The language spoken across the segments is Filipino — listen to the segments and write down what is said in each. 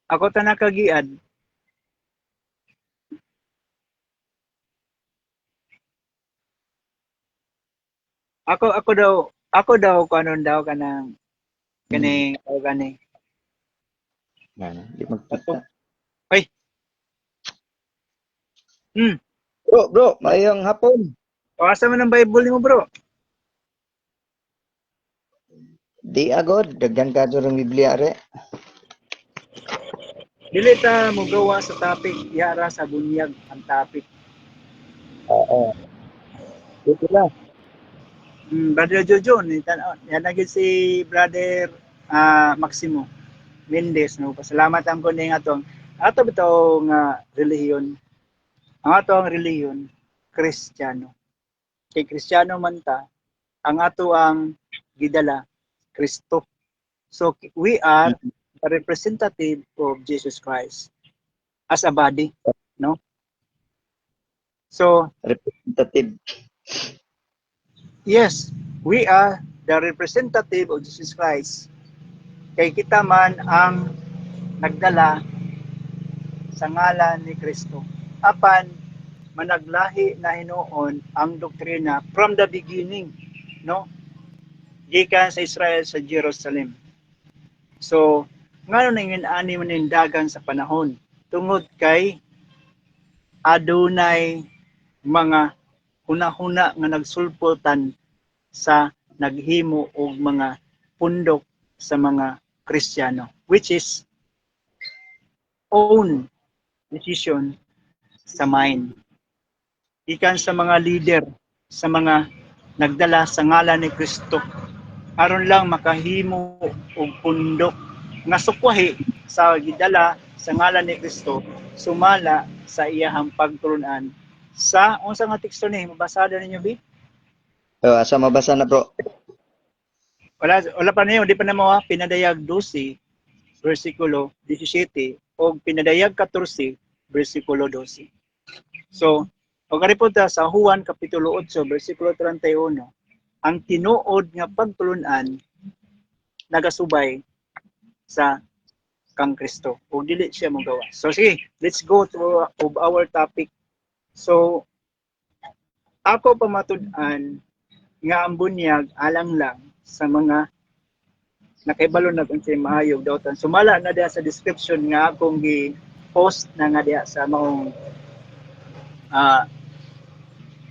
Ako ta nakagiad. Ako daw kanon daw kanang kani o gani. Di magkita. Ay. Bro, mayong hapon. O asa man ang Bible nimo, bro? Di agod, daghan ka durang Biblia re. Dili ta mogawa sa topic, yara sa bunyag ang topic. Oo. Dito lang. Brother Jojo, yan na gyud si Brother Maximo Mendez, no. Pasalamat ang kuning atong ato bitaw nga relihiyon. Ang atong relihiyon Kristiyano. Kay Kristiyano man ta, ang ato ang gidala Kristo. So we are a representative of Jesus Christ as a body, no? So Representative. yes, we are the representative of Jesus Christ. Kay kita man ang nagdala sa ngalan ni Kristo. Apan managlahi na hinuon ang doktrina from the beginning, no? Gikan sa Israel sa Jerusalem. So, ngano ningin ani manindagan sa panahon tungod kay adunay mga huna-huna nga nagsulpotan sa naghimo og mga pundok sa mga Kristiyano, which is own decision sa mind. Ikan sa mga leader, sa mga nagdala sa ngalan ni Kristo, aron lang makahimo og pundok nga sukwahi sa gidala sa ngalan ni Kristo, sumala sa iyahang pagtulunan sa unsa nga teksto ni mabasada ninyo bi? Asa mabasa na bro? Wala pa niyo, di pa na mo pinadayag 12 versikulo 17 o pinadayag 14 versikulo 12. So, og aripunta sa Juan kapitulo 8 versikulo 31, ang tinuod nga pagtulunan nagasubay sa kang Kristo o dili siya magawa. So sige, let's go to our topic. So, ako pamatud-an nga ang bunyag alang lang sa mga nakahibalo na kung siya mahayog dautan. Sumala na diya sa description nga akong gi-post na nga diya sa maong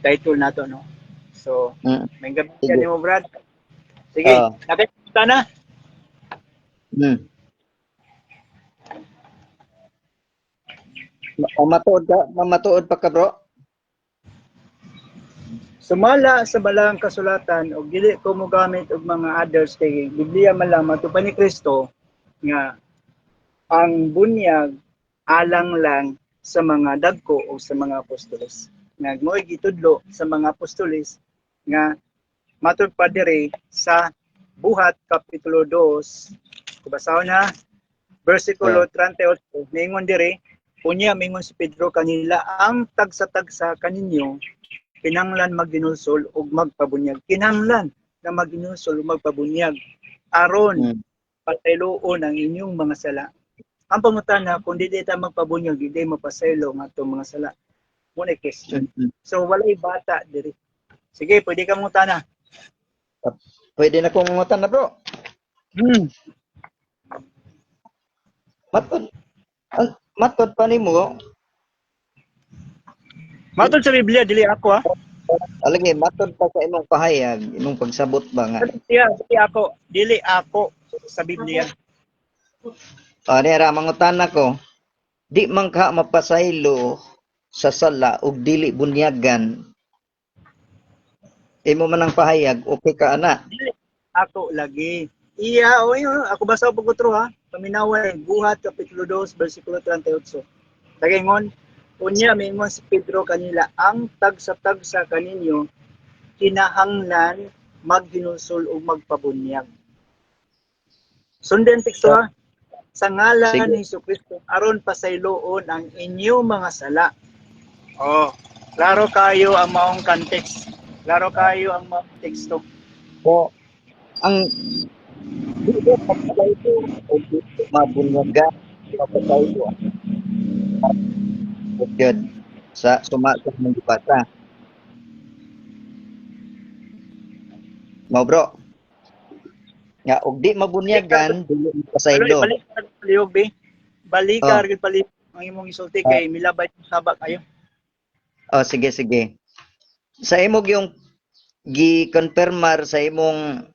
title nato, no? So, may gabi ka ni mo, Brad. Sige, nakita na. Mamatuod pa ka bro? Sumala sa balang kasulatan o dili ko mo gamit og mga others kay Biblia man lang matupan ni Kristo nga ang bunyag alang lang sa mga dagko o sa mga apostoles. Nga mo'y gitudlo sa mga apostoles nga matud pa diri sa Buhat kapitulo 2. Kubasahon na versikulo 38. Mingon diri, unya mingon si Pedro kanila ang tagsa-tagsa kaninyo kinahanglan magginulsol ug magpabunyag. Kinahanglan na magginulsol ug magpabunyag aron patayloon ang inyong mga sala. Ang pangutana, kung di ta magpabunyag, di mapasaylo nga itong mga sala. Muna question. So, walay bata diri. Sige, pwede ka mutana. Pwede na kong mangutan na bro. Matod pa ni mo. Matod sa Biblia, dili ako ha. Alagi, matod pa sa imong pahayag, imong pagsabot ba nga? Dili ako sa Biblia. Nera, mangutan ko. Di man ka mapasaylo sa sala ug dili bunyagan. Imo man ang pahayag, okay ka ana? Dili ako lagi. Ako basa og pagutro ha. Paminaway, Buhat kapitulo 2 bersikulo 38. Dagingon, unya mingon si Pedro kanila, ang tagsa-tagsa kaninyo kinahanglan maghinulsol o magpabunyag. Sundan teksto ha. Sa ngalan ni Jesucristo aron pasayloon ang inyong mga sala. Klaro kayo ang maong context. Klaro kayo ang maong teksto. Ang dito pagkala ito o mabunyaga mapasaylo yun sa sumasa ng bata. Mo bro, nga og di mabunyagan dili mapasaylo. Balik palihog be. Oh, Balikar gid palihog ang imong isulti kay milabay sa sabak kayo. oh sige sige. Sa imong yung gi-confirmar sa imong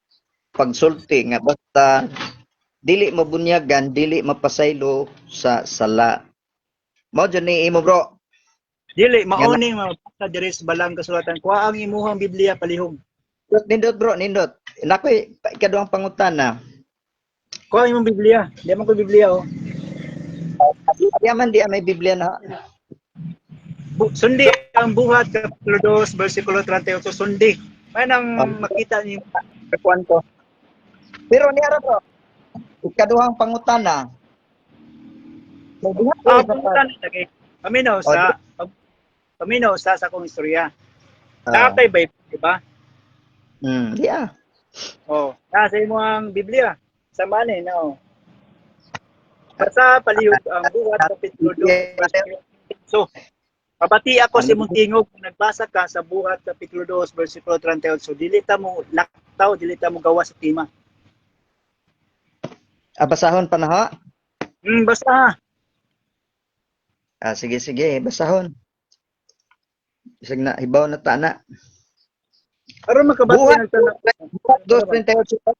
pagsulti nga basta dili mabunyagan, dili mapasaylo sa sala. Mao jud ni imo bro. Dili Nga na, maoning mabasa diri sa balang kasulatan. Kuha ang imuhang Biblia palihog. nindot bro, nindot. Nakoy ikaduhang pangutana. Kuha ang imong Biblia. Di man ko Biblia oh. Yaman di may Biblia na. Sundi ang buhat kapitulo 2 bersikulo 38 sundi. May nang makita niyo kuan ko. Pero ni ara bro, ikaduhang pangutana. Punta na lagi. Paminaw sa akong istorya. Tatay ba, di ba? Yeah. Oh, nasa imo ang Biblia. Sa mani no. Basta palihog ang buhat kapitulo 2 bersikulo 38. So, pabati ako si mong tingog kung nagbasa ka sa buhat kapitulo 2 bersikulo 38. So, dili ta mo laktaw, dili ta mo gawa sa tima. Basahon pa na ha? Basta. Sige sige, basahon. Isig na hibaw na tana. Aron makabati Buhat nagtanong. Buhat 2:38.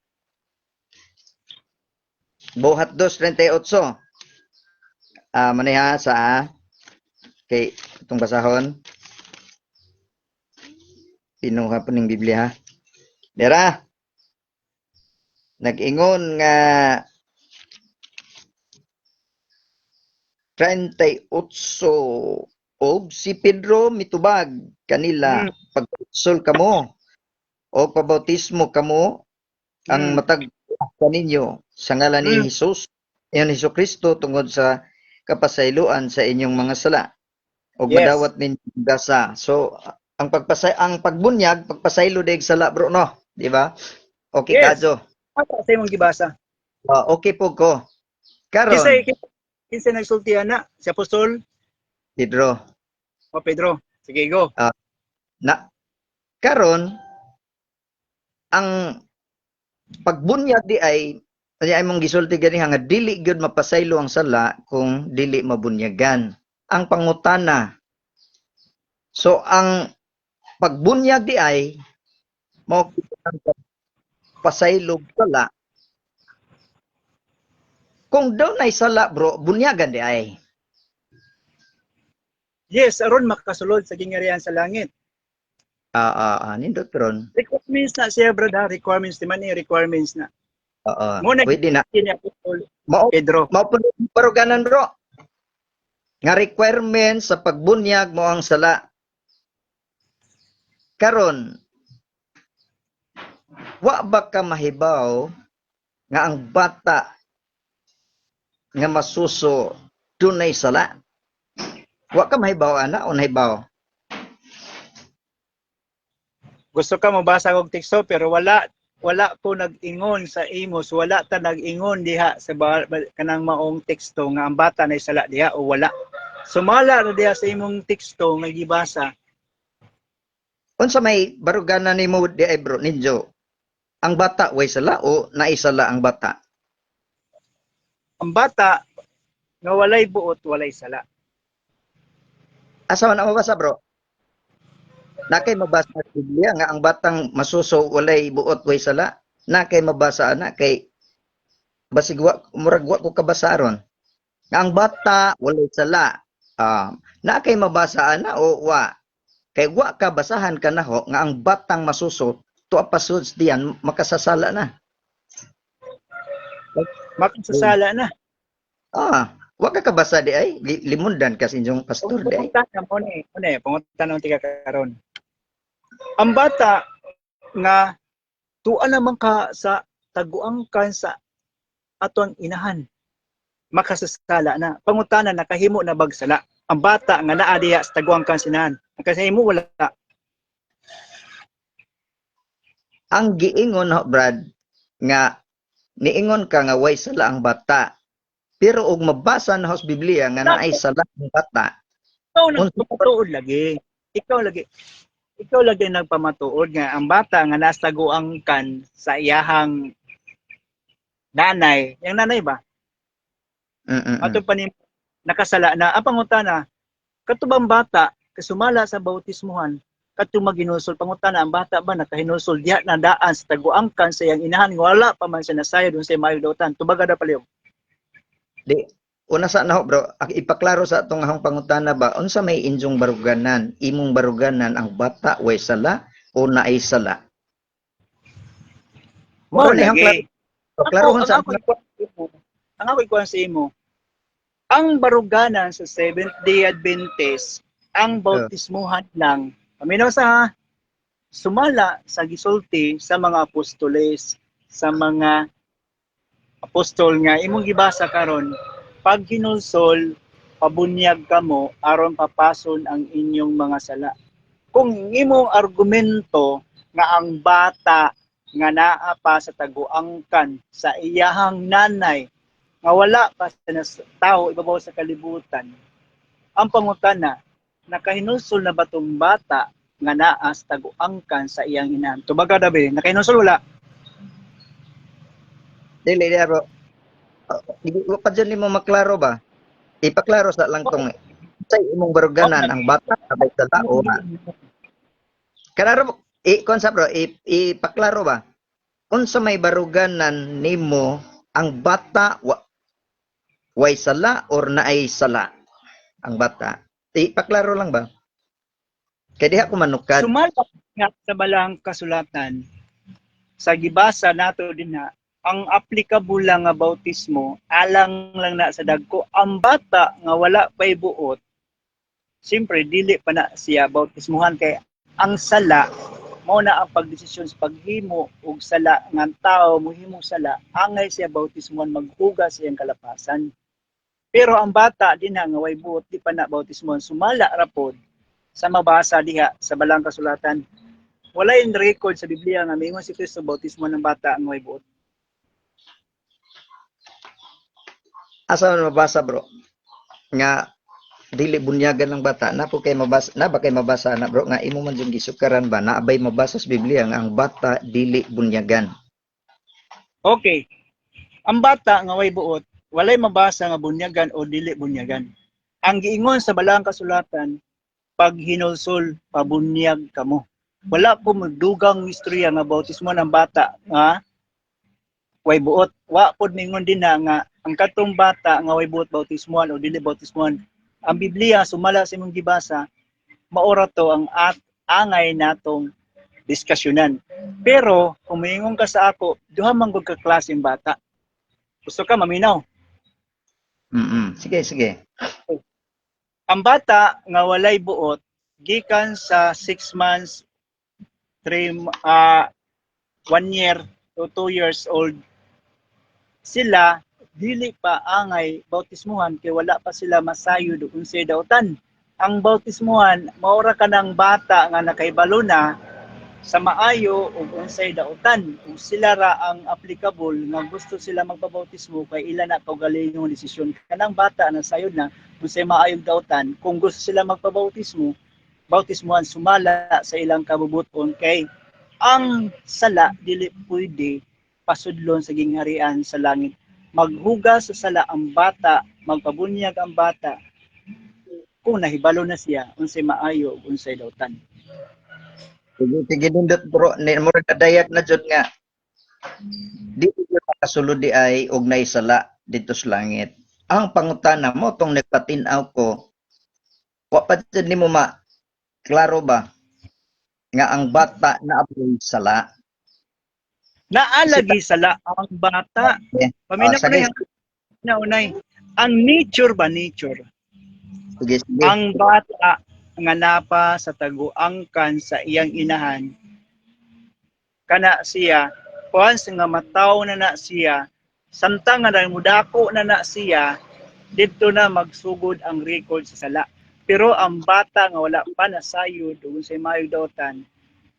Buhat 2:38. Maniha sa kay itong basahon. Pinuha po ning Biblia ha. Dera. Nag-ingon nga 38 og si Pedro mitubag kanila pagsul kamo o pabautismo kamo ang matag kaninyo sa ngalan ni Hesus iyon Hesukristo tungod sa kapasayloan sa inyong mga sala ug madawat ninyo gasa. So ang pagbunyag pagpasaylo daig sala bro no, di ba? Okay kadto. Apa sa imong gibasa? Okay po ko. Karon Kinsa nagsultihan na si Apostol Pedro. Pedro. Sige go. Na karon ang pagbunyag di ay mong gisulti gani nga dili gyud mapasaylo ang sala kung dili mabunyagan. Ang pangutana. So ang pagbunyag di ay mao pasaylo sala. Kung daw nay sala bro, bunyagan di ay. Yes, aron makasulod sa gingharian sa langit. Nindot ron. Requirements na siya brad ha, requirements di man requirements na. Pwede na. Pedro. Mao paruganan bro. Nga requirements sa pagbunyag mo ang sala. Karon wa ba ka mahibaw nga ang bata nga masuso dunay sala? Wa ka mahibaw ana o nahibaw? Gusto ka mabasa og teksto pero wala ko nag-ingon sa imo, so wala ta nag-ingon diha sa kanang maong teksto nga ang bata nay sala diha o wala. Sumala ra diha sa imong teksto nga gibasa. Unsa may baruganan nimo di ay bro ninjo? Ang bata way sala o naisala ang bata? Ang bata nga walay buot, walay sala. Asa man mabasa bro? Nakay mabasa sa Biblia nga ang batang masuso walay buot way sala. Nakay mabasa ana kay basig murag wa ko kabasaron. Nga ang bata walay sala. Nakay mabasa ana o wa? Kay wa ka basahan kanaho nga ang batang masuso tuwa pasud diyan makasasala na. Makasasala na. Wa ka kabasa di ay limundan kasi inyong pastor di ay. Pangutan ng tiga karon. Ang bata nga tuwa naman ka sa taguang kan sa aton inahan. Makasasala na. Pangutanan nakahimo na bagsala. Ang bata nga naa diha sa taguang kan sinahan. Nakahimo wala. Ang giingon Brad nga niingon ka nga way sala ang bata. Pero og mabasa na sa Biblia nga naay sala ng bata. Ikaw nagpamatuod lagi. Ikaw lagi nagpamatuod nga ang bata nga nasaguangkan sa iyahang nanay. Yang nanay ba? Ato pa ni nakasala na ang pangutana katubang bata kasumala sa bautismuhan kadto maginusol pangutana ang bata ba nakahinusol diha na daan sa taguangkan sa iyang inahan wala pa man siya nasayod sa maayong dautan tubaga da paliw. Di una sa naho bro, ipaklaro sa atong ahong pangutana ba unsa may injong baruganan, imong baruganan ang bata way sala o naay sala? Mao Mao lagi. klarohon sa Ang ako ikuan sa imo. Ang baruganan sa Seventh-day Adventist, ang bautismuhan lang. Paminaw sa sumala sa gisulti sa mga apostoles, sa mga apostol nga imong gibasa karon, pag hinulsol, pabunyag kamo aron papason ang inyong mga sala. Kung imong argumento nga ang bata nga naa pa sa taguangkan sa iyahang nanay nga wala pa sa tao ibabaw sa kalibutan, ang pangutana nakahinulsol na batong bata nga naa sa taguangkan sa iyang inahan tubaga dabi nakahinulsol wala? Dili bro. Pa dyan mo maklaro ba? Ipaklaro sa lang tong sa imong baruganan ang bata sabay sala o na. Kanaro konsa bro, ipaklaro ba? Unsa may baruganan nimo ang bata way sala or naay sala ang bata? Ipaklaro lang ba? Kaya diha ko manukad. Sumala nga sa balang kasulatan sa gibasa nato dinha ang applicable lang nga bautismo alang lang na sa dagko ang bata nga wala pay buot siyempre dili pa na siya bautismuhan kay ang sala mao na ang pagdesisyon sa paghimo og sala nga tao mohimong sala angay siya bautismuhan maghugas siyang kalapasan. Pero ang bata dinha nga way buot di pa na bautismuhan sumala ra pod sa mabasa diha sa balang kasulatan wala in record sa Biblia nga mingon si Kristo bautismuhan ng bata nga way buot. Asa man mabasa bro? Nga dili bunyagan ng bata na po kay mabasa na ba kay mabasa na bro nga imo man jud gisukaran ba naabay mabasa sa Biblia nga ang bata dili bunyagan. Okay. Ang bata nga way buot walay mabasa nga bunyagan o dili bunyagan. Ang giingon sa balang kasulatan pag hinulsol pabunyag kamo. Wala po magdugang istorya nga bautismo ng bata nga way buot. Wa pod mingon din na nga ang katong bata nga way buot bautismuhan o dili bautismuhan. Ang Biblia sumala sa imong gibasa maora to ang angay natong diskusyunan. Pero kung moingon ka sa ako, duha man gud ka klaseng bata. Gusto ka maminaw? Sige, sige. Ang bata nga walay buot gikan sa 6 months 1 year to 2 years old sila dili pa angay bautismuhan kay wala pa sila masayod unsay dautan. Ang bautismuhan maora ka ng bata nga nakahibalo na sa maayo ug unsay dautan. Kung sila ra ang applicable nga gusto sila magpabautismo kay ila na kaugalingong desisyon. Kanang bata na sayod na unsay maayong dautan kung gusto sila magpabautismo, bautismuhan sumala sa ilang kabubuton kay ang sala dili pwede pasudlon sa gingharian sa langit. Maghugas sa sala ang bata, magpabunyag ang bata kung nahibalo na siya unsay maayo ug unsay dautan. Sige nindot bro, ni mo kadayag na jud nga di jud makasulod di ay og naisala dito sa langit. Ang pangutana mo tong nagpatin-aw ko, wa pa jud nimo klaro ba nga ang bata na aboy sala? Naalagi sala ang bata. Paminaw ko na unay. Ang nature ba nature? Sige. Ang bata nga napa sa taguangkan sa iyang inahan kana siya once nga mataw na siya samtang nga mudako na siya didto na magsugod ang record sa sala. Pero ang bata nga wala pa nasayod ug unsay maayo dautan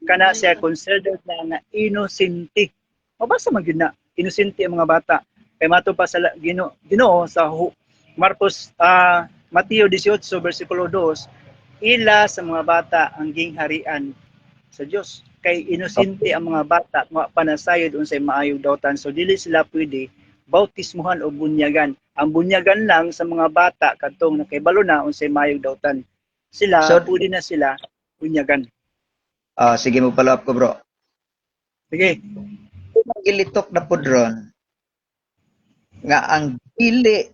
kana siya considered na nga inosente. Mabasa man gyud na inosente ang mga bata. Kay mato pa sa Ginoo sa Marcos Mateo 18 bersikulo 2, ila sa mga bata ang gingharian sa Dios. Kay inosente ang mga bata nga panasayod unsay maayong dautan, so dili sila pwede bautismuhan o bunyagan. Ang bunyagan lang sa mga bata kadtong nakahibalo na unsay maayong dautan. Sila So, pwede na sila bunyagan. sige mo follow up ko bro. Sige. Gilitok na po ron nga ang dili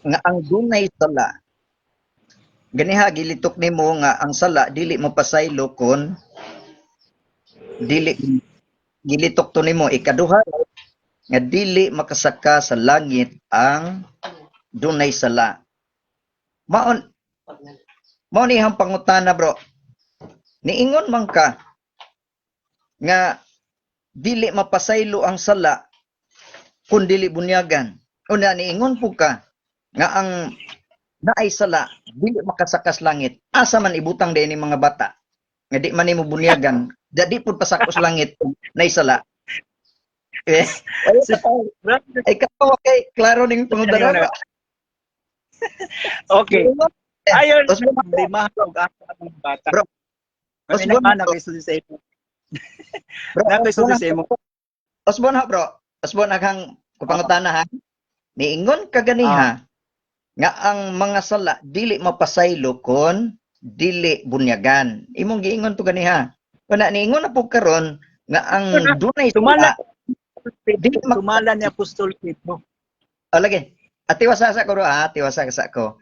nga ang dunay sala. Ganiha gilitok nimo nga ang sala dili mo pasaylo kon dili gilitok to nimo ikaduha nga dili makasaka sa langit ang dunay sala. Maon ni ang pangutana bro. Niingon man ka nga dili mapasaylo ang sala kun dili bunyagan. Una niingon po ka nga ang naay sala dili makasakas langit. Asa man ibutang din ni mga bata nga di man nimo bunyagan, di pud pasakos langit naay sala. Eh, ay kato kay klaro ning pangudara. Okay. Ayon, Osborne, di mahal asa ang bata. Bro, May Osborne, nagmana kay sa imo. bro, Nakaisulti sa imo. Osborne ha bro. Osborne aghang kupangutana ha. Niingon ka ganiha nga ang mga sala dili mapasaylo kon dili bunyagan. Imong giingon to ganiha. Kuna niingon na po karon nga ang dunay Tumala sala tumala ni Apostol Pedro. lagi. At tiwasa sa ko ha, tiwasa sa ko.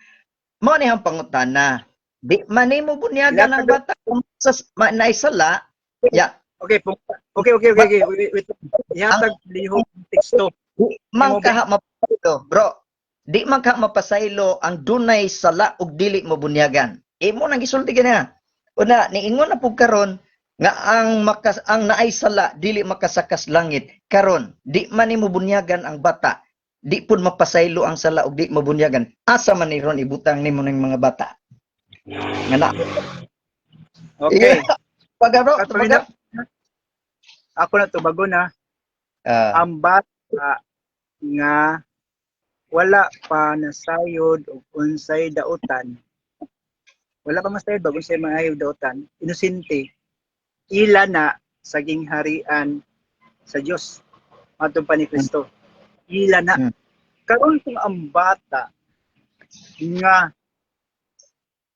Mao ni ang pangutana. Di man nimo bunyagan ang bata kung sa naay sala. Ya, Okay. Wait. Ihatag lihok ng teksto. di man ka mapasaylo, bro. Di man ka mapasaylo ang dunay sala ug dili mo bunyagan. Imo nang gisulti gani. Una niingon na pug karon nga ang naay sala dili makasakas langit. Karon di man nimo bunyagan ang bata. Di pud mapasaylo ang sala ug di mo bunyagan. Asa man ni ron ibutang nimo ng mga bata? Nga na. Okay. Pag bro, Katrina, ako na to bago na. Ang bata nga wala pa nasayod og unsay dautan. Wala pa masayod bag unsay maayo dautan. Inosente. Ila na sa gingharian sa Dios. Matong pa ni Kristo. Ila na. Karon kung ang bata nga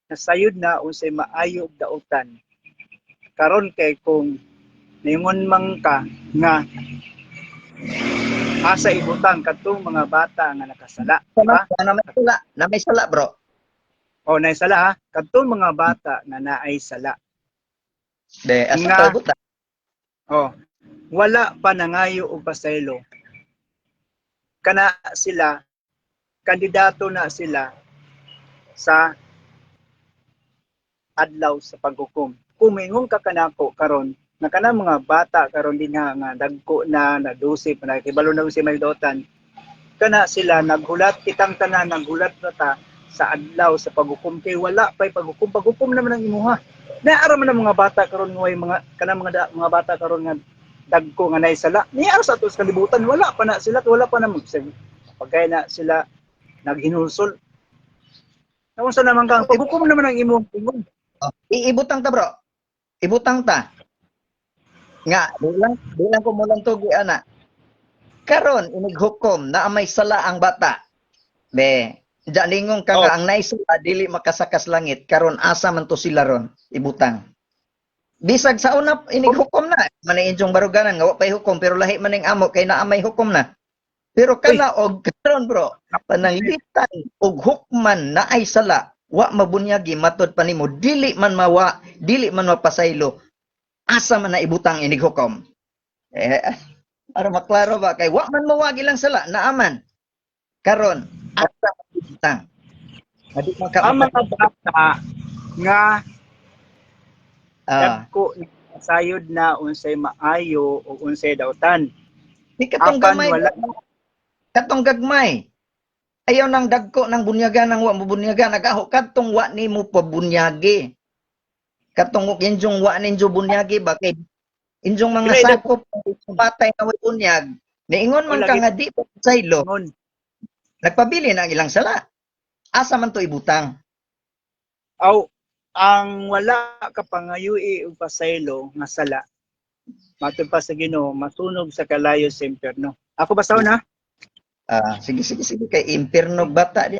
nasayod na unsay maayo og dautan. Karon kay kung ningon man ka nga asa ibutang kadtong mga bata nga nakasala, di ba? Na may sala, bro. O naay sala ha, kadtong mga bata nga naay sala. De, asa Nga. ka ibuta? O, wala pa nangayo og pasaylo. Kana sila kandidato na sila sa adlaw sa paghukom. Kung mingon ka kanako karon na kanang mga bata karon din nga dagko na nadusip na kibalo na si may dotan, kana sila naghulat kitang tanan naghulat na ta sa adlaw sa paghukom kay wala pay paghukom naman ang imuha. Naara man ang mga bata karon way mga kanang mga bata karon nga dagko nga nay sala. Niara sa atos kalibutan wala pa na sila wala pa na pagkay na sila naghinulsol. Unsa naman kang paghukom naman ang imong ingon. Iibutang ta, bro. Ibutang ta. Nga, di lang ko mulang tugi, ana. Karon, inighukom na may sala ang bata. Be, lingong ka nga, ang naisala, dili makasakas langit. Karon, asa man to sila ron. Ibutang. Bisag sa una, inighukom na. Maniinjong baruganan, nga wapay hukom, pero lahi maning amo, kay naamay hukom na. Pero kana og karon, bro, pananglitan og hukman na ay sala, wa mabunyagi matod pa nimo dili man mapasaylo asa man na ibutang inighukom para maklaro ba kay wa man mawagi lang sala naaman karon asa ibutang ang mga bata nga dagko sayod na unsay maayo o unsay dautan di katong gamay wala katong gagmay. Ayaw nang dagko ng bunyagan ng wa mo bunyagan nagaho kadtong wa nimo pabunyagi. Katong injong wa ninyo bunyagi ba kay injong mga sakop patay na way bunyag Niingon O man ka lagi nga di pa saylo, ngon. nagpabili na ang ilang sala. Asa man to ibutang? Aw ang wala ka pangayui og pasaylo nga sala matud pa sa Ginoo masunog sa kalayo sa impierno. Ako basahon na. Sige kay impierno bata di.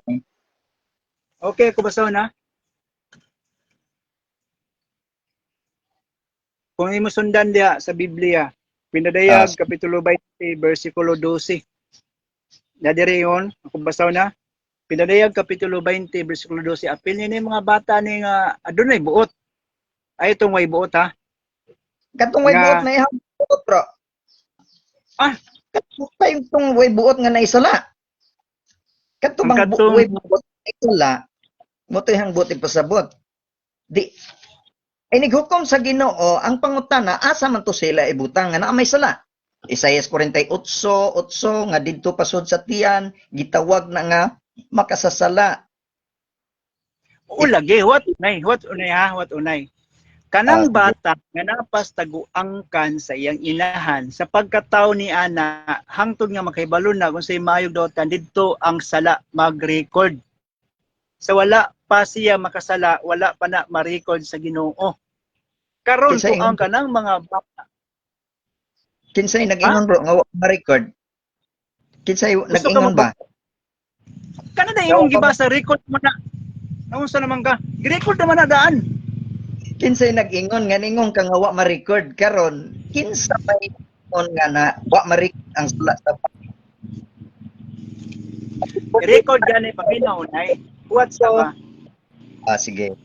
Okay, ako basahon na. Kung imo sundan diha sa Biblia, Pinadayag kapitulo 20 bersikulo 12. Nadiri yon, ako basahon na. Pinadayag kapitulo 20 bersikulo 12. Apil ni mga bata ni nga adunay buot. Ay itong way buot ha. Katong way Nga buot na ihang buot, bro. ah Katong pa yung tong way buot nga naisala. ang Katong katong way buot na naisala, mo to ihang buot ipasabot. Di inighukom sa Ginoo ang pangutana asa man to sila ibutang nga naa may sala. Isaias 48:8 nga didto pasod sa tiyan gitawag na nga makasasala. lagi what unay ha, what unay. Kanang bata nga napas taguangkan sa iyang inahan sa pagkataw ni ana hangtod nga makahibalo na kung say maayog daotan didto ang sala mag-record. Sa wala pa siya makasala, wala pa na ma-record sa Ginoo. Karon Kinsay ko ang kanang mga bata. Kinsay nag-ingon bro nga wa ma-record? Kinsay Gusto ka nag-ingon ba? Kana na imong gibasa record mo na. Naunsa naman ka? Gi-record naman na daan. Kinsay nag-ingon nga ningon ka nga wa ma-record karon kinsa may ingon nga na wa ma-record ang sala sa I-record gani paminaw nay. What sa ba? sige.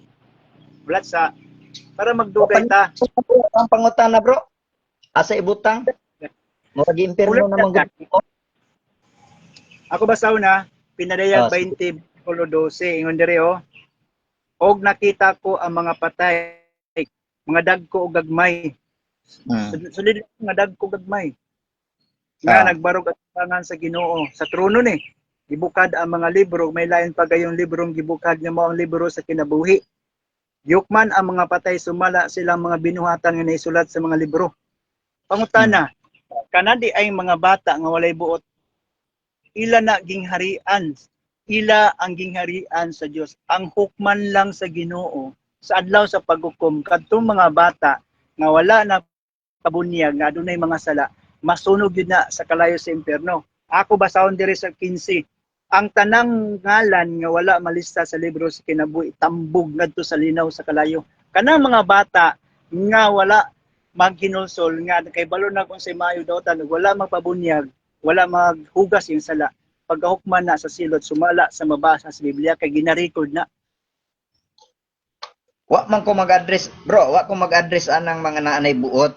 Bulat sa para magdugay ta. Ang pangutana bro. Asa ibutang? Murag impierno Bulat naman ka. gud. Ako basaw na Pinadayag 20 bersikulo 12 ingon diri oh. Og nakita ko ang mga patay, mga dagko ug gagmay. Sulid nga dagko gagmay. Nga nagbarog at tangan sa Ginoo sa trono ni. Gibukad ang mga libro, may lain pa gayong librong gibukad nga mao ang libro sa kinabuhi. Yukman ang mga patay sumala silang mga binuhatan nga naisulat sa mga libro. Pangutana, kanadi ay mga bata nga walay buot. Ila na gingharian, ila ang gingharian sa Dios. Ang hukman lang sa Ginoo sa adlaw sa paghukom kadtong mga bata nga wala na kabunyag nga adunay mga sala, masunog yun na sa kalayo sa impierno. Ako basahon diri sa 15. Ang tanang ngalan nga wala malista sa libro sa kinabuhi tambog ngadto sa linaw sa kalayo. Kanang mga bata nga wala maghinulsol nga kay balo na kung sa mayo daotan wala magpabunyag, wala maghugas yung sala. Pagkahukman na sa silot sumala sa mabasa sa Biblia kay gina-record na. Wa man ko mag-address, bro, wa ko mag-address anang mga naanay buot.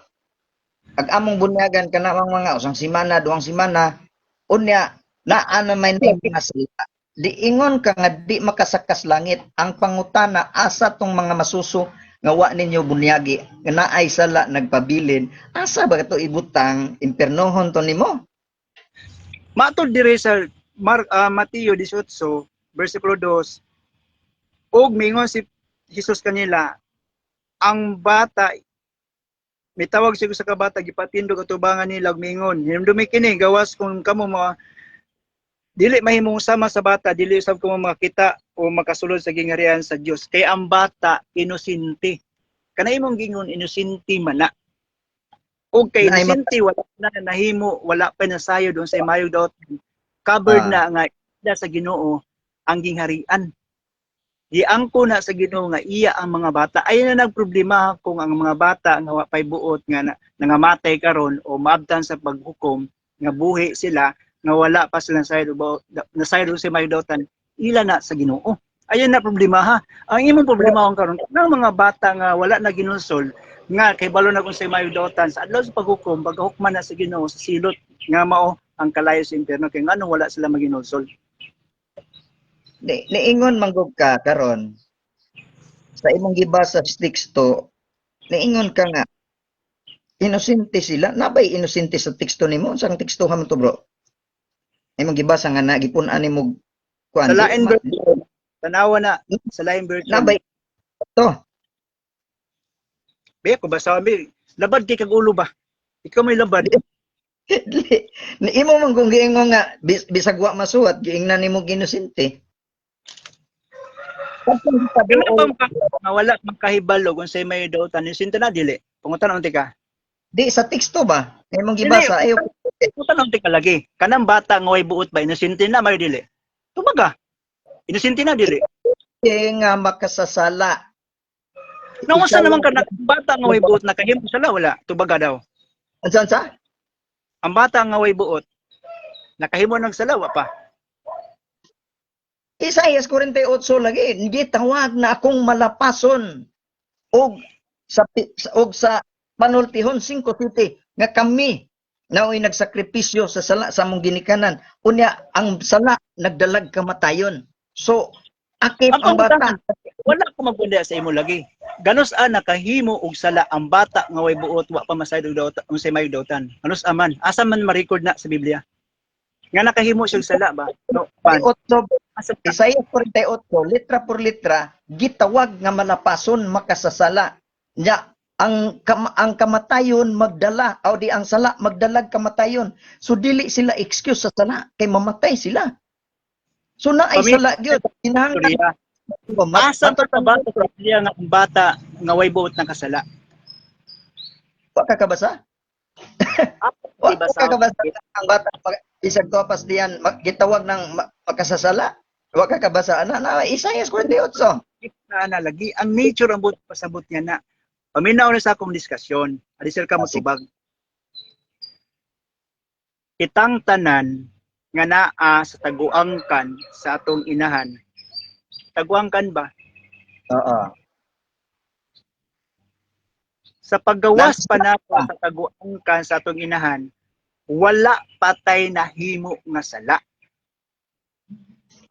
Pag among bunyagan kana mga usang semana, duang semana, unya naa na may mga sala. Di ingon ka nga di makasakas langit ang pangutana asa tong mga masuso nga wa ninyo bunyagi nga naay sala nagpabilin asa ba to ibutang impiernohon to nimo? Matod diri sa Mateo 18 bersikulo 2 og mingon si Jesus kanila ang bata mitawag siya sa kabata gipatindog atubangan nila og mingon hinumdumi kini gawas kung kamo mga dili mahimong sama sa bata dili usab ko makita o makasulod sa gingharian sa Dios kay ang bata inosente kana imong gingon inosente man na og kay inosente wala na nahimo wala pa nasayod sa mayog daot covered na nga ida sa Ginoo ang gingharian giangko na sa Ginoo nga iya ang mga bata ay na nagproblema kung ang mga bata nga wa pay buot nga nangamatay karon o maabtan sa paghukom nga buhi sila nga wala pa silang nasayod sa may dautan ila na sa Ginoo. Ayun na problema ha. Ang imong problema karon ng mga bata nga wala na ginulsol nga kay balo na kung sa may dautan sa adlaw sa paghukom paghukman na sa Ginoo sa silot nga mao ang kalayo sa impierno kay ngano wala sila maginulsol. Niingon manggod ka karon sa imong gibasa sa teksto niingon ka nga inosente sila nabay inosente sa teksto nimo unsang teksto ha man to bro? Imong gibasa nga nagipun-an nimo kuan Sa lain version tanawa na sa lain version nabay to be ko basa bi labad kay kag ulo ba ikaw may labad Ni imo man kung giingon nga bisag wa masuwat giingnan nimo ginusinti. Kapag Kaya kaduol, bang nga wala magkahibalo kung say may dautan, inusinti na dili. Pangutan unti ka. di sa teksto ba? Imong Dili, gibasa ayo pangutan unti ka lagi. Kanang bata nga way buot ba, inusinti na may dili. Tumaga. Inusinti na dili. nga makasasala. Nung sa Ikaw naman ka lang- bata nga way buot nakahimo sala wala. Tubaga daw. Ansan sa? Ang bata nga way buot nakahimo ng salawa pa. Isaias 48 lagi, gitawag na akong malapason og sa panultihon 5:7 nga kami naoy nagsakripisyo sa sala sa among ginikanan. Unya ang sala nagdalag kamatayon. So akip ang bata. Wala ko magpundya sa imo lagi. Ganos nakahimo og sala ang bata nga way buot wa pa masayod og dautan unsay may dautan. Ganos aman asa man ma-record na sa Biblia. Nga nakahimo siya og sala ba? No, pan. 48, Asa Isaiah 48, litra por litra, gitawag nga malapason makasasala. Nya ang kamatayon magdala o di ang sala magdalag kamatayon. So dili sila excuse sa sala kay mamatay sila. So na ay sala gyud kinahanglan asa to ka bata sa Biblia nga ang bata nga way buot ng kasala. wa ka kabasa? Wa Diba ka kabasa ang bata isag topas diyan gitawag ng makasasala. Wa ka kabasa na Isaiah 48. na lagi ang nature ang buot pasabot niya na. Paminaw na sa akong diskusyon. Adisir ka mo tubag. Kitang tanan nga naa sa taguangkan sa atong inahan. Taguangkan ba? Oo. Sa paggawas pa nato sa taguangkan sa atong inahan, wala patay na himo nga sala.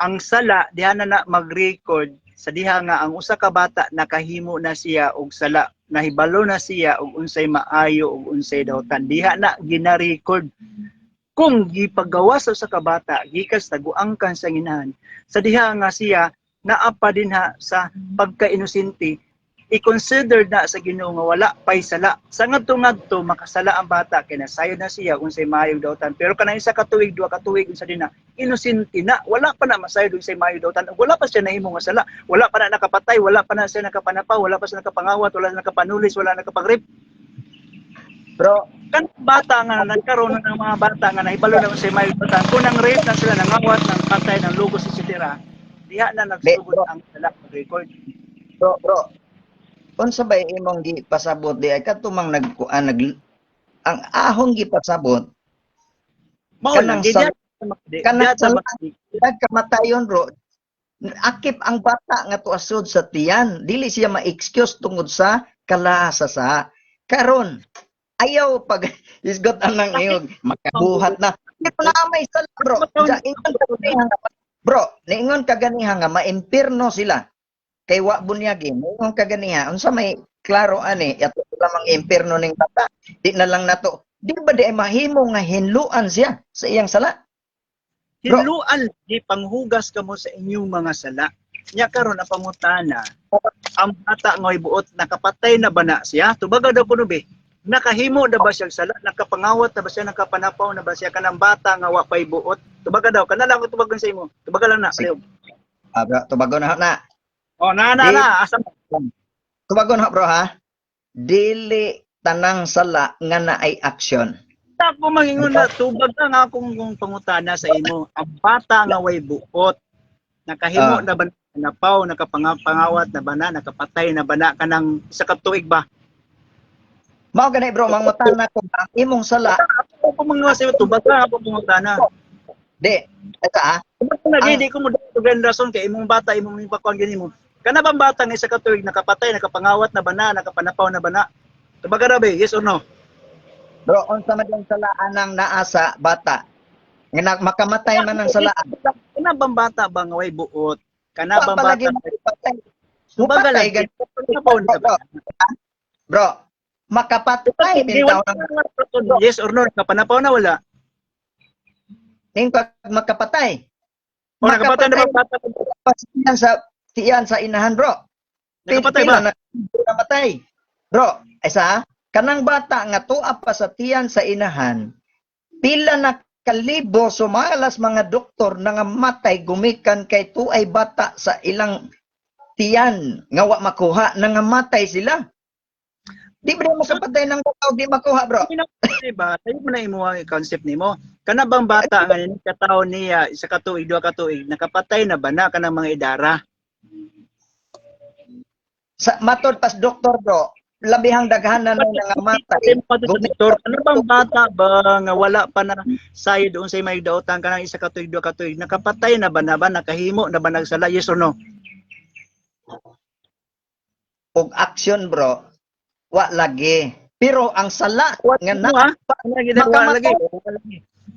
Ang sala diha na mag-record sa diha nga ang usa ka bata nakahimo na siya og sala, nahibalo na siya og unsay maayo og unsay dautan. Diha na gina-record kung gipagawas sa ka bata gikan sa taguangkan sa inahan, sa diha nga siya naa pa dinha sa pagka-inosente, i-consider na sa Ginoo nga wala pay sala. Sa ngadto-ngadto makasala ang bata kay nasayod na siya unsay maayo dautan. Pero kanang isa ka tuig, duha ka tuig unsa dinha, inosente na, wala pa na masayod unsay maayo dautan. Wala pa siya nahimo nga sala, wala pa na nakapatay, wala pa na siya nakapanapaw, wala pa siya nakapangawat, wala na nakapanulis, wala na nakapangrip. Bro, Kan bata nga nagkaroon ng mga bata nga nahibalo na unsay maayo dautan, kung nang rape na sila, nangawat, nang patay, nang lugos, etc. Diha na nagsugod ang sala record. bro. Unsa ba imong gipasabot di ay katumang nag ang ahong gipasabot Mao lang Kanang kanang sa kamatayon bro. Akip ang bata nga tuasod sa tiyan, dili siya ma-excuse tungod sa kalasasa. Karon ayaw pag isgot anang iyog makabuhat na. Ito na may sala bro. Bro, niingon kaganiha nga maimpirno sila. Kay wa bunyagi mo kaganiha unsa may klaro ani ato lamang impierno ning bata di na lang nato di ba di mahimo nga hinluan siya sa iyang sala hinluan di panghugas kamo sa inyong mga sala nya karon ang pangutana ang bata nga buot nakapatay na ba na siya tubaga daw kuno be nakahimo na ba siya sala nakapangawat na ba siya nakapanapaw na ba siya kanang bata nga wa pay buot tubaga daw kana lang ko tubagon sa imo tubaga lang na paliw tubagon na oh na asa tubagon na bro ha dili tanang sala nga naay aksyon ako mangingon na tubag nga akong pangutana sa imo ang bata nga way buot nakahimo na ba napaw nakapangawat na ba na nakapatay na ba na kanang isa ka tuig ba mao gani bro mangutana ko ang imong sala ako mangingon sa imo tubag nga ako pangutana di ata di ko mo dugan rason kay imong bata imong pakuan gani mo kana bang bata nga isa ka tuig nakapatay nakapangawat na ba na nakapanapaw na ba na tubaga ra be yes or no bro unsa man ang salaan nang naa sa bata nga makamatay man ang salaan kana bang bata ba nga way buot kana bang palagi bata makapatay tubaga lang bro makapatay bitaw yes or no nakapanapaw na wala ning pag makapatay o nakapatay na ba bata siyan sa inahan bro nakapatay ba nakapatay bro isa kanang bata nga tuwa pa sa tiyan sa inahan pila na kalibo sumalas mga doktor na nga matay gumikan kay tuay bata sa ilang tiyan nga wa makuha na nga matay sila. Di ba mo kapatay ng bata di makuha, bro? Diba? Tayo mo na imo ang concept nimo. Kana bang bata nga ni kataon niya isa ka tuig, duha ka tuig, nakapatay na ba na kanang mga idara? Sa matod pas doktor, bro, labihang daghanan na nga matay. Doktor, ano bang bata ba nga wala pa na sayo doon sa may daotan kanang isa ka tuig, duha ka tuig, nakapatay na ba nakahimo na ba nagsala, yes or no? Og action, bro, wa lagi. Pero ang sala nga na lagi.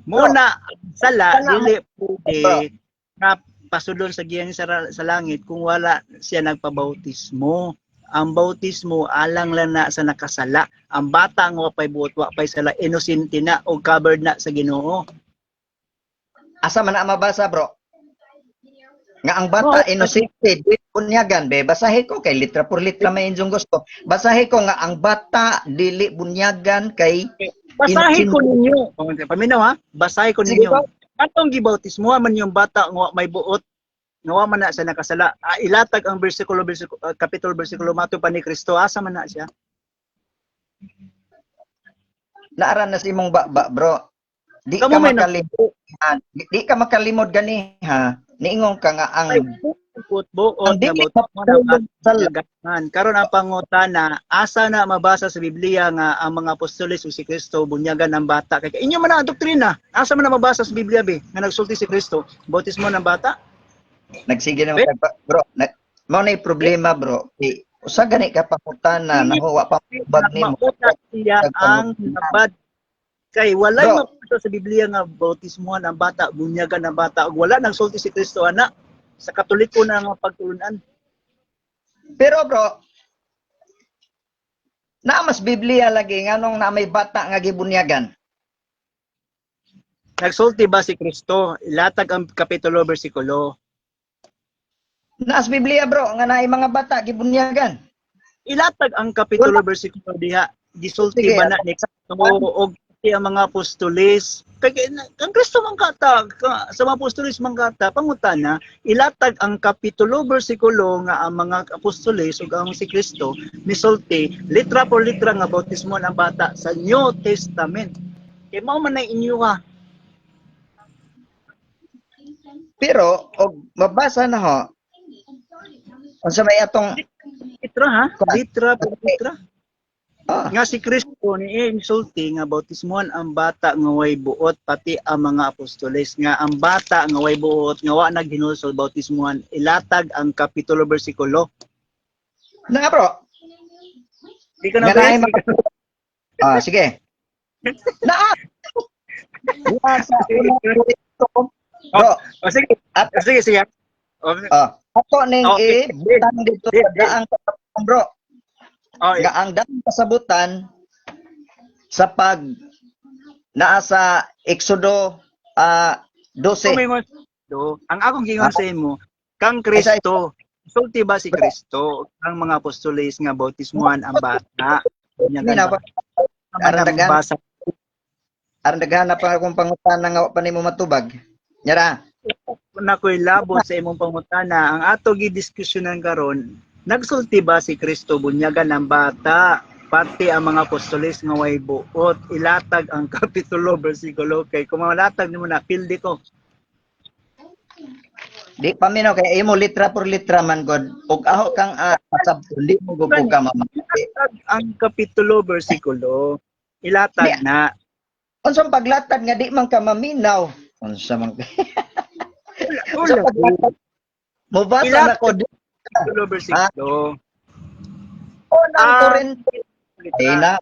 Muna sala dili pwede na pasudlon sa giyan sa langit kung wala siya nagpabautismo. Ang bautismo alang lang na sa nakasala. Ang bata nga pay buot wa pay sala, innocent na o covered na sa Ginoo. Asa man na mabasa, bro? Nga ang bata innocent, di bunyagan, be. Basahin ko kay litra por litra may inyong gusto. Basahin ko nga ang bata dili bunyagan kay basahin ko ninyo. Paminaw ha, basahin ko ninyo. Atong gibautismo man yung bata nga may buot nga man na sa nakasala. Ilatag ang kapitulo bersikulo mato pa ni Kristo, asa man na siya? Naaran na si imong bro. Di Kamu ka makalimod. Di ka makalimod gani ha. Niingon ka nga ang buot nga bautismo karon ang pangutana, asa na mabasa sa Biblia nga ang mga apostoles o si Kristo bunyagan ng bata? Kay inyo man ang doktrina. Asa man na mabasa sa Biblia be nga nagsulti si Kristo bautismo ng bata? Nagsige na bro. Mao na problema, bro. Usa gani ka pangutana nahuwa pa bag nimo. Siya ang nabad kay walay mabasa sa Biblia nga bautismuhan ang bata, bunyagan ng bata, ug wala nagsulti si Kristo ana sa Katoliko na mga pagtulunan. Pero bro, na mas Biblia lagi nganong na may bata nga gibunyagan. Nagsulti ba si Kristo? Ilatag ang kapitulo bersikulo. Naas Biblia, bro, nga naay mga bata gibunyagan. Ilatag ang kapitulo bersikulo diha. Gisulti ba na ni Kristo og ang mga apostoles? Kay ang Kristo man kata sa mga apostoles man kata pangutana, ilatag ang kapitulo bersikulo nga ang mga apostoles ug ang si Kristo misulti litra por litra nga bautismo ng bata sa New Testament. Kay mao man na inyo ha. Pero og mabasa na ho. Unsa may atong Litra ha? Litra por litra. Nga si Kristo ni insulti nga bautismohan ang bata nga way buot pati ang mga apostoles nga ang bata nga way buot nga wa naghinulsol bautismohan ilatag ang kapitulo bersikulo. Na bro. Di ka na ba? Sige. Naa. Bro, sige. Sige. Ako ning butang dito sa ang bro. Nga ang daang kasabutan sa pag naa sa Exodo 12. Ang akong gingon sa imo, kang Kristo, sulti ba si Kristo ang mga apostoles nga bautismuhan ang bata? Aron daghan pa akong pangutana nga pa nimo matubag. Nyara. Na ko'y labot sa imong pangutana, ang ato gidiskusyonan karon, nagsulti ba si Kristo bunyagan ng bata? Pati ang mga apostoles nga way buot, ilatag ang kapitulo bersikulo kay kung malatag nimo na pildi ko. Di paminaw kay imo litra por litra man god. Ug aho kang pasabuli mo go ka mamati. Ang kapitulo bersikulo ilatag na. Unsang paglatag nga di man ka maminaw? Unsa man Mubasa na ko kapitulo bersikulo. Nang kurente. Na,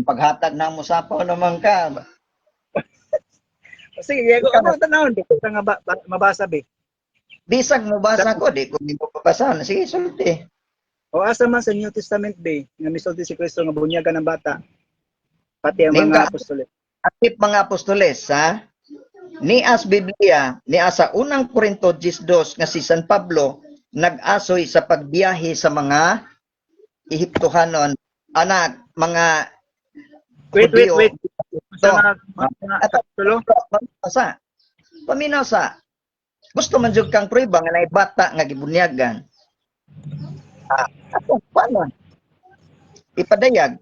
paghatag na mo sapaw naman ka. Sige, ako tanawon sa nga mabasa be. Bisag mabasa ko, di ko nimo pabasahan. Sige, sulti. O asa man sa New Testament be, nga misulti si Kristo nga bunyagan ng bata. Pati ang mga apostoles. Akip mga apostoles, ha? Nias Biblia, niya sa unang Korinto 12 nga si San Pablo nag-asoy sa pagbiyahe sa mga Ehiptohanon, anak, mga Wait. Ato, tulo. paminaw sa gusto man jud kang prueba nga naay bata nga gibunyagan. Ato, paano? Ipadayag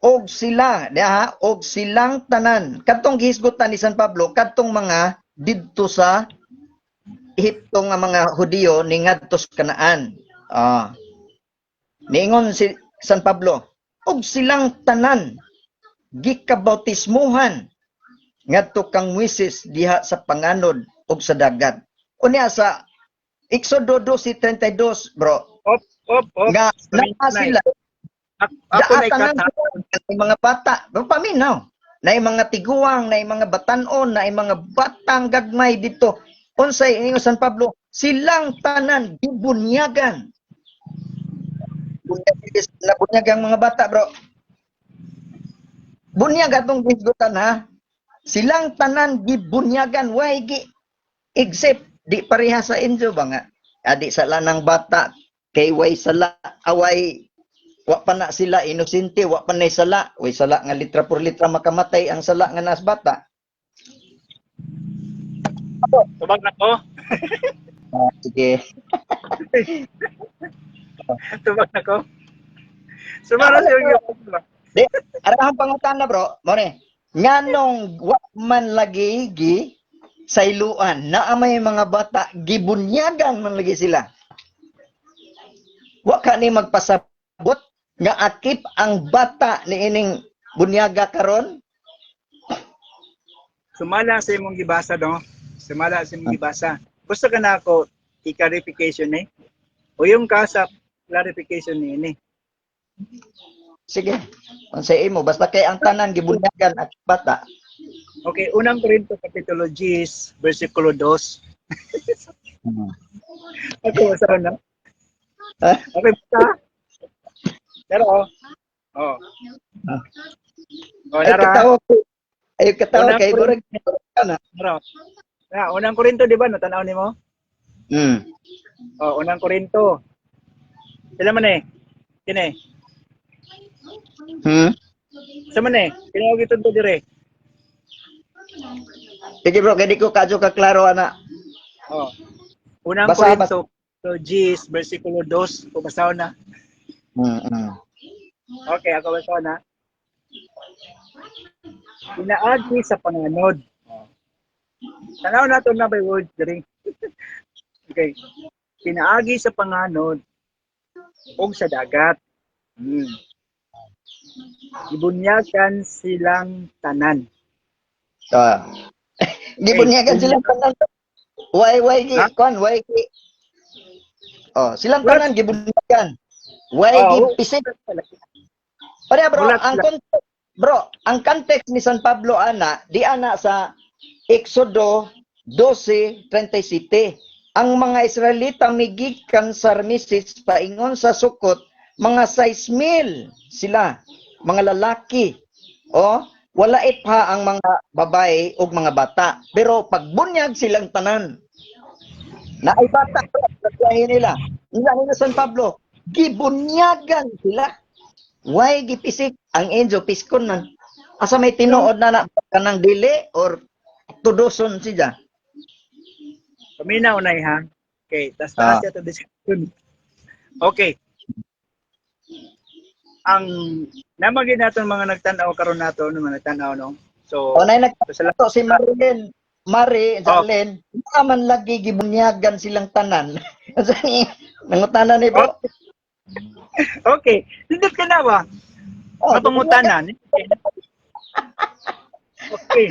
og sila diha og silang tanan kadtong gihisgutan ni San Pablo kadtong mga didto sa Ehipto nga mga Hudiyo ni ngadto sa Kanaan. Niingon si San Pablo og silang tanan gikabautismuhan ngadto kang Moises diha sa panganod og sa dagat. Unya sa Exodo 12:32 bro. Op. Nga naa sila Ako na daatan ikata. ng mga bata, paminaw. Na mga tiguang, na mga batanon, na mga batang gagmay dito. Unsay ingon San Pablo, silang tanan gibunyagan. Bunyagang mga bata, bro. Bunyag atong gisgutan ha. Silang tanan gibunyagan way gi except di pareha sa inyo ba nga. Adi sa lanang bata kay way sala away wa pa na sila inosente, wa pa na sala, way sala nga litra por litra makamatay ang sala nga nas bata. Tubag na ko. Sige. Tubag na ko. Sumara siya yung Di, arahang pangutana bro, mo ni. Nganong wa man lagi gi sayluan na may mga bata gibunyagan man lagi sila. Wa ka ni magpasabot nga akip ang bata ni ining bunyaga karon. Sumala sa imong gibasa no. Sumala sa imong gibasa. Gusto ka na ako i-clarification eh. O yung ka sa clarification ni ini. Sige. Unsay imo basta kay ang tanan gibunyagan at bata. Okay, unang Korinto kapitulo 10, versikulo 2. Ako sa na. Okay, basta. Pero oh. Ay katawa ko. Ay katawa kay Unang burag na. Pero unang Korinto di ba natanaw nimo? Unang Korinto. Sila man eh. Kini. Sa man eh. Kini og itunto dire. Sige bro, kaya di ko kadyo ka klaro ana. Unang Basa, Korinto, 10, versikulo 2. Basaw na. Okay, ako basaw na. Pinaagi sa panganod. Tanaw na ito na by word. Okay. Pinaagi sa panganod o sa dagat. Ibunyagan silang tanan. Gibunyagan silang tanan. Way gi kon, way gi. Silang tanan gibunyagan. Way gi pisik. Pare bro, ang context ni San Pablo ana, di ana sa Exodo 12:37. Ang mga Israelita migikan sa Rameses paingon sa Sukot, mga 6,000 sila, mga lalaki. Wala pa ang mga babae o mga bata. Pero pagbunyag silang tanan. Na ay bata, nila. Nila San Pablo, gibunyagan sila. Why gipisik ang Enzo piskon man? Asa may tinuod na kanang dili or tuduson siya? Paminaw na ha. Okay, tas taas ito discussion. Okay. Ang namagin natin mga nagtanaw karon nato mga nagtanaw no. So nagtanaw si Jalen, naman lagi gibunyagan silang tanan. Nangutanan ni bro. Okay, nindot ka na ba? Mapangutanan. Okay.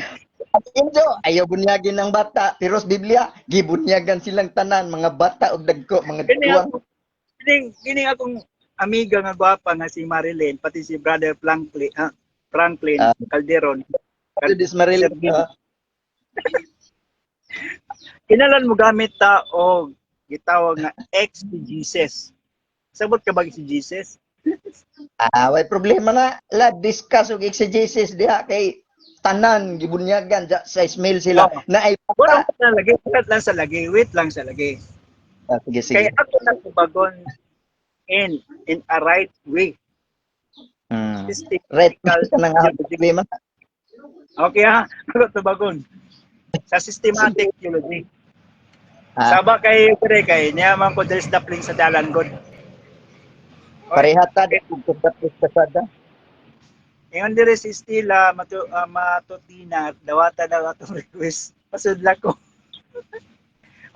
At Enzo, ayaw bunyagin ng bata. Pero sa Biblia, gibunyagan silang tanan, mga bata o dagko, mga duwang. Kini akong amiga nga gwapa nga si Marilyn, pati si Brother Franklin Calderon. This Marilyn. Kinalan mo gamit ta o gitawag nga exegesis. Sabot ka ba si Jesus? Way problema na. Discuss og exegesis diha kay tanan gibunyagan sa Ismail sila na ay wala wait lang sa lagi. Sige. Kaya ako nagbagon in a right way. Right ka nang problema. Okay ha? Ako tubagon. Sa systematic theology. Ah, Saba kay pre kay niyaman ko there's dapling sa dalan god. parehata Okay. di kung tapos kasada. Ingon dire si Stila matutina dawata daw atong request. Pasudla ko.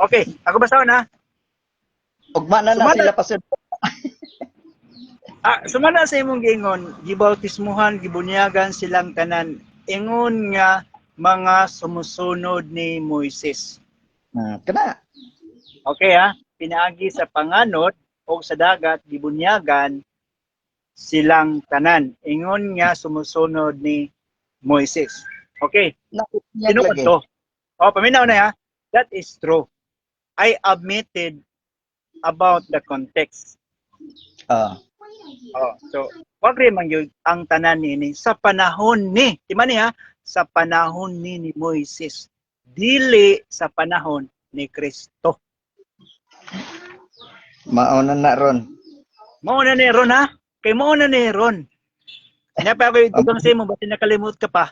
Okay, ako basahon ha. Ugma na na Sumala sila pasud. sumala sa imong giingon, gibautismuhan, gibunyagan silang tanan. Ingon nga mga sumusunod ni Moises. Kana. Okay ha, pinaagi sa panganod o sa dagat gibunyagan silang tanan. Ingon nga sumusunod ni Moises. Okay, Nakunyag tinuod lagi. to. O, paminaw na ha. That is true. I admitted about the context. Ah. So, wag rin man yun ang tanan ni sa panahon ni, di man niya, sa panahon ni Moises. Dili sa panahon ni Kristo. Mauna na ron. Mao na ni Ron ha? Kay mao na ni Ron. Napa ko itugang sa mo, basta nakalimut ka pa.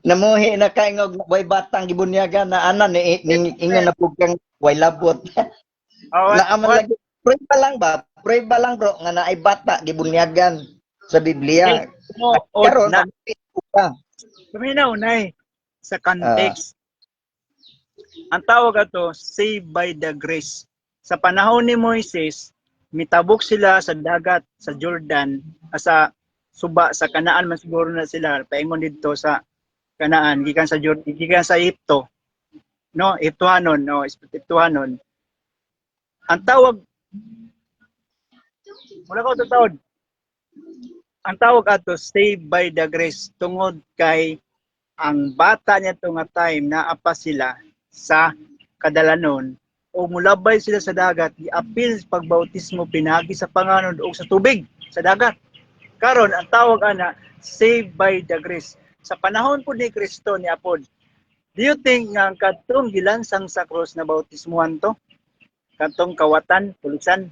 Namuhi na kay ngog way batang gibunyagan na ana ni ingon na pugkang way labot. Oh, Naaman lagi. Prueba lang ba? Prueba lang bro nga naay bata gibunyagan sa Biblia. Karon na. ka. Paminaw na sa context. Ang tawag ato, saved by the grace. Sa panahon ni Moises, mitabok sila sa dagat, sa Jordan, sa suba, sa Kanaan man siguro na sila, paingon dito sa Kanaan, gikan sa Jordan, gikan sa Egypto. No, Egyptohanon. Ang tawag, mula ko ito tawag, ang tawag ato, saved by the grace, tungod kay ang bata niya to nga time na apa sila sa kadalanon o mulabay sila sa dagat giapil pagbautismo pinagi sa panganod o sa tubig sa dagat karon ang tawag ana saved by the grace sa panahon po ni Kristo ni apod. Do you think nga kadtong gilansang sa cross na bautismuhan to kadtong kawatan tulisan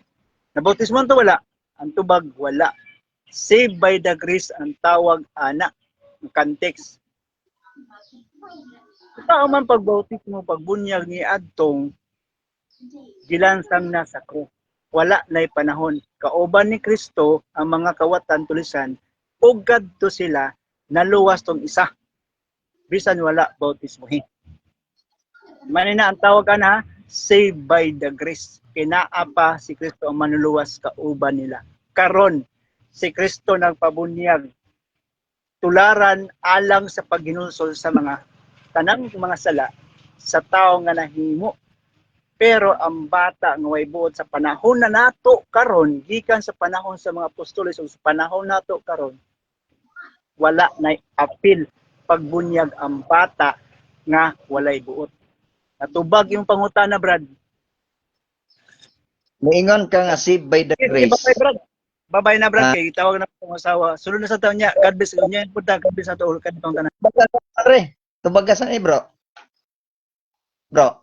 na bautismuhan to wala ang tubag wala saved by the grace ang tawag ana ang context. Tao man pagbautismo, pagbunyag ni adtong gilansang na sa krus. Wala na'y panahon. Kauban ni Kristo ang mga kawatan tulisan, ug kadto sila naluwas tong isa. Bisan wala bautismohi. Manina ang tawag na saved by the grace. Kinaa pa si Kristo ang manuluwas kauban nila. Karon si Kristo nagpabunyag tularan alang sa paghinulsol sa mga tanang mga sala sa tao nga nahimo. Pero ang bata nga way buot sa panahon na nato karon, gikan sa panahon sa mga apostoles o sa panahon nato karon, wala nay apil pagbunyag ang bata nga walay buot. Natubag yung pangutana, Brad. Moingon ka nga saved by the grace. Bye, Brad. Babay na, Brad. Kay tawag na akong asawa. Sunod na sa taon niya. God bless. Niya yung punta. God bless na to. Kanitong tanan. Tubagas na bro. Bro.